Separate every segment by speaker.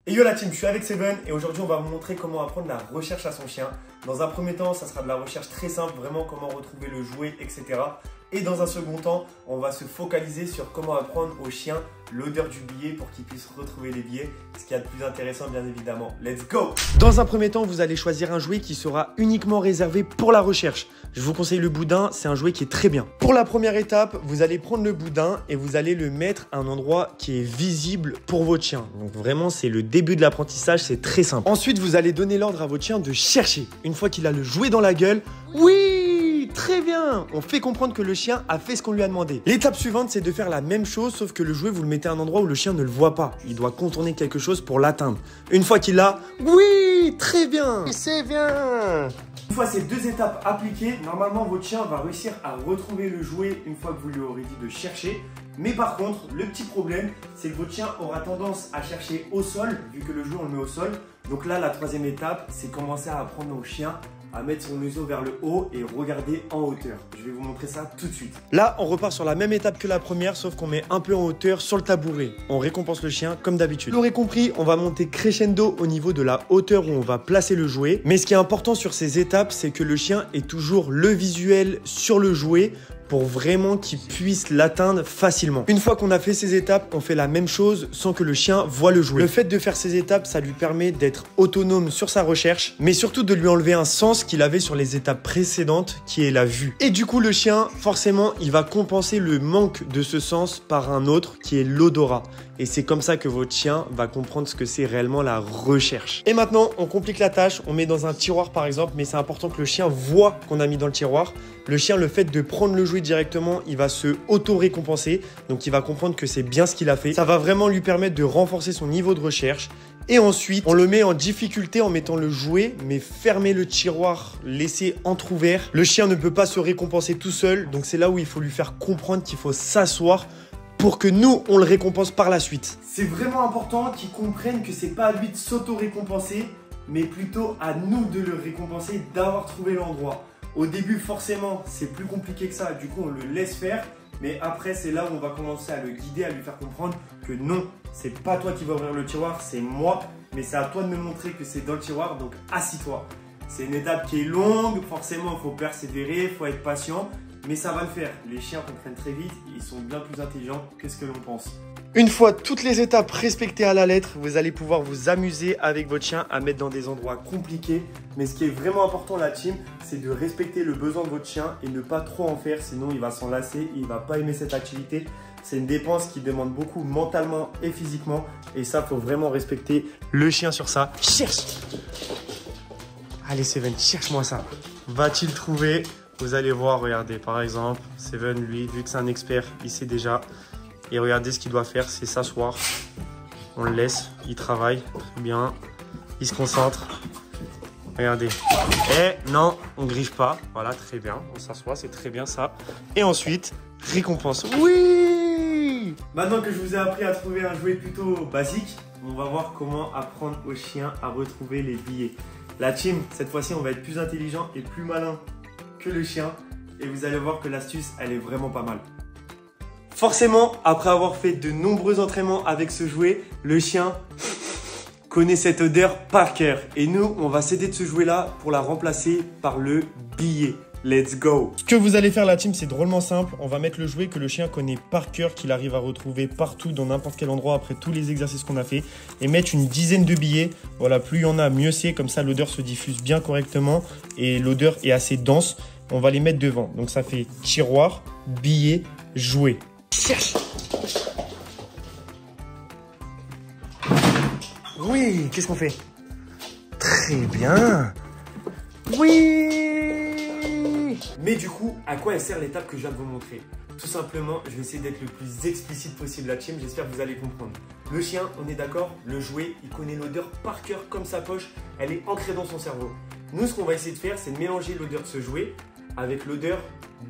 Speaker 1: Et yo la team, je suis avec Seven et aujourd'hui on va vous montrer comment apprendre la recherche à son chien. Dans un premier temps, ça sera de la recherche très simple, vraiment comment retrouver le jouet, etc. Et dans un second temps, on va se focaliser sur comment apprendre au chien l'odeur du billet pour qu'il puisse retrouver les billets. Ce qu'il y a de plus intéressant bien évidemment. Let's go! Dans un premier temps, vous allez choisir un jouet qui sera uniquement réservé pour la recherche. Je vous conseille le boudin, c'est un jouet qui est très bien. Pour la première étape, vous allez prendre le boudin et vous allez le mettre à un endroit qui est visible pour votre chien. Donc vraiment, c'est le début de l'apprentissage, c'est très simple. Ensuite, vous allez donner l'ordre à votre chien de chercher. Une fois qu'il a le jouet dans la gueule, oui, très bien. On fait comprendre que le chien a fait ce qu'on lui a demandé. L'étape suivante, c'est de faire la même chose, sauf que le jouet, vous le mettez à un endroit où le chien ne le voit pas. Il doit contourner quelque chose pour l'atteindre. Une fois qu'il l'a, oui, très bien, c'est bien. Une fois ces deux étapes appliquées, normalement votre chien va réussir à retrouver le jouet une fois que vous lui aurez dit de chercher. Mais par contre, le petit problème, c'est que votre chien aura tendance à chercher au sol, vu que le jouet on le met au sol. Donc là, la troisième étape, c'est commencer à apprendre au chien à mettre son museau vers le haut et regarder en hauteur. Je vais vous montrer ça tout de suite. Là, on repart sur la même étape que la première, sauf qu'on met un peu en hauteur sur le tabouret. On récompense le chien comme d'habitude. Vous l'aurez compris, on va monter crescendo au niveau de la hauteur où on va placer le jouet. Mais ce qui est important sur ces étapes, c'est que le chien ait toujours le visuel sur le jouet pour vraiment qu'il puisse l'atteindre facilement. Une fois qu'on a fait ces étapes, on fait la même chose sans que le chien voie le jouet. Le fait de faire ces étapes, ça lui permet d'être autonome sur sa recherche, mais surtout de lui enlever un sens qu'il avait sur les étapes précédentes, qui est la vue. Et du coup, le chien, forcément, il va compenser le manque de ce sens par un autre, qui est l'odorat. Et c'est comme ça que votre chien va comprendre ce que c'est réellement la recherche. Et maintenant, on complique la tâche. On met dans un tiroir par exemple, mais c'est important que le chien voit qu'on a mis dans le tiroir. Le chien, le fait de prendre le jouet directement, il va se auto-récompenser. Donc, il va comprendre que c'est bien ce qu'il a fait. Ça va vraiment lui permettre de renforcer son niveau de recherche. Et ensuite, on le met en difficulté en mettant le jouet, mais fermer le tiroir, laisser entrouvert. Le chien ne peut pas se récompenser tout seul. Donc, c'est là où il faut lui faire comprendre qu'il faut s'asseoir pour que nous, on le récompense par la suite. C'est vraiment important qu'ils comprennent que c'est pas à lui de s'auto-récompenser, mais plutôt à nous de le récompenser, d'avoir trouvé l'endroit. Au début, forcément, c'est plus compliqué que ça. Du coup, on le laisse faire. Mais après, c'est là où on va commencer à le guider, à lui faire comprendre que non, c'est pas toi qui vas ouvrir le tiroir, c'est moi. Mais c'est à toi de me montrer que c'est dans le tiroir, donc assis-toi. C'est une étape qui est longue, forcément, il faut persévérer, il faut être patient. Mais ça va le faire. Les chiens comprennent très vite, ils sont bien plus intelligents que ce que l'on pense. Une fois toutes les étapes respectées à la lettre, vous allez pouvoir vous amuser avec votre chien à mettre dans des endroits compliqués. Mais ce qui est vraiment important la team, c'est de respecter le besoin de votre chien et ne pas trop en faire, sinon il va s'en lasser et il ne va pas aimer cette activité. C'est une dépense qui demande beaucoup mentalement et physiquement. Et ça, il faut vraiment respecter le chien sur ça. Cherche! Allez Seven, cherche-moi ça. Va-t-il trouver? Vous allez voir, regardez, par exemple, Seven, lui, vu que c'est un expert, il sait déjà. Et regardez ce qu'il doit faire, c'est s'asseoir. On le laisse, il travaille, très bien. Il se concentre. Regardez. Eh, non, on ne griffe pas. Voilà, très bien. On s'assoit, c'est très bien ça. Et ensuite, récompense. Oui! Maintenant que je vous ai appris à trouver un jouet plutôt basique, on va voir comment apprendre au chien à retrouver les billets. La team, cette fois-ci, on va être plus intelligent et plus malin que le chien. Et vous allez voir que l'astuce, elle est vraiment pas mal. Forcément, après avoir fait de nombreux entraînements avec ce jouet, le chien connaît cette odeur par cœur. Et nous, on va s'aider de ce jouet-là pour la remplacer par le billet. Let's go! Ce que vous allez faire la team, c'est drôlement simple. On va mettre le jouet que le chien connaît par cœur, qu'il arrive à retrouver partout, dans n'importe quel endroit après tous les exercices qu'on a fait. Et mettre une dizaine de billets. Voilà, plus il y en a, mieux c'est. Comme ça, l'odeur se diffuse bien correctement et l'odeur est assez dense. On va les mettre devant. Donc ça fait tiroir, billet, jouet. Cherche! Oui, qu'est-ce qu'on fait? Très bien! Oui! Mais du coup, à quoi elle sert l'étape que je viens de vous montrer? Tout simplement, je vais essayer d'être le plus explicite possible la team, j'espère que vous allez comprendre. Le chien, on est d'accord, le jouet, il connaît l'odeur par cœur comme sa poche, elle est ancrée dans son cerveau. Nous, ce qu'on va essayer de faire, c'est de mélanger l'odeur de ce jouet avec l'odeur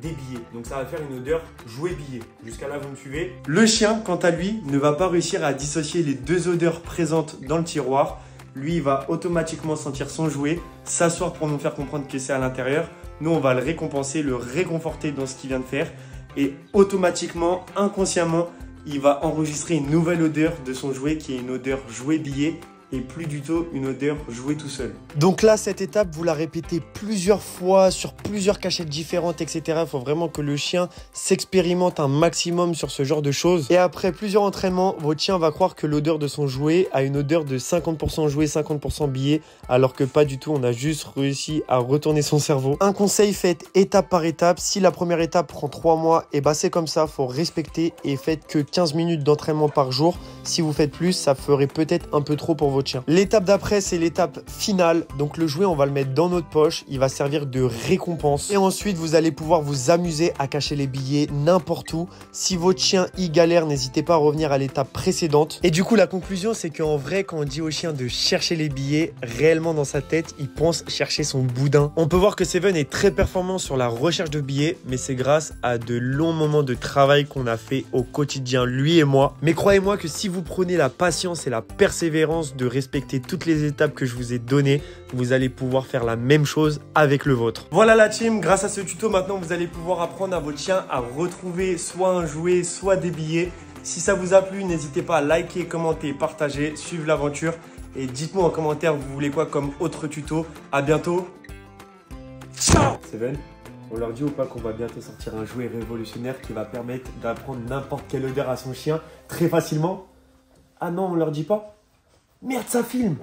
Speaker 1: des billets. Donc ça va faire une odeur jouet-billet. Jusqu'à là, vous me suivez? Le chien, quant à lui, ne va pas réussir à dissocier les deux odeurs présentes dans le tiroir. Lui, il va automatiquement sentir son jouet, s'asseoir pour nous faire comprendre que c'est à l'intérieur. Nous, on va le récompenser, le réconforter dans ce qu'il vient de faire. Et automatiquement, inconsciemment, il va enregistrer une nouvelle odeur de son jouet qui est une odeur jouet-billet. et plus du tout une odeur jouet tout seul.
Speaker 2: Donc là, cette étape, vous la répétez plusieurs fois sur plusieurs cachettes différentes, etc. Il faut vraiment que le chien s'expérimente un maximum sur ce genre de choses. Et après plusieurs entraînements, votre chien va croire que l'odeur de son jouet a une odeur de 50% jouet, 50% billet, alors que pas du tout. On a juste réussi à retourner son cerveau. Un conseil, faites étape par étape. Si la première étape prend 3 mois, et bah c'est comme ça, faut respecter et faites que 15 minutes d'entraînement par jour. Si vous faites plus, ça ferait peut-être un peu trop pour votre chien. L'étape d'après, c'est l'étape finale. Donc le jouet, on va le mettre dans notre poche. Il va servir de récompense. Et ensuite, vous allez pouvoir vous amuser à cacher les billets n'importe où. Si votre chien y galère, n'hésitez pas à revenir à l'étape précédente. Et du coup, la conclusion, c'est qu'en vrai, quand on dit au chien de chercher les billets, réellement dans sa tête, il pense chercher son boudin. On peut voir que Seven est très performant sur la recherche de billets, mais c'est grâce à de longs moments de travail qu'on a fait au quotidien, lui et moi. Mais croyez-moi que si vous prenez la patience et la persévérance de respecter toutes les étapes que je vous ai données, vous allez pouvoir faire la même chose avec le vôtre.
Speaker 1: Voilà la team, grâce à ce tuto, maintenant vous allez pouvoir apprendre à votre chien à retrouver soit un jouet, soit des billets. Si ça vous a plu, n'hésitez pas à liker, commenter, partager, suivre l'aventure. Et dites-moi en commentaire, vous voulez quoi comme autre tuto. À bientôt. Ciao. Seven, on leur dit ou pas qu'on va bientôt sortir un jouet révolutionnaire qui va permettre d'apprendre n'importe quelle odeur à son chien très facilement? Ah non, on leur dit pas? Merde, ça filme!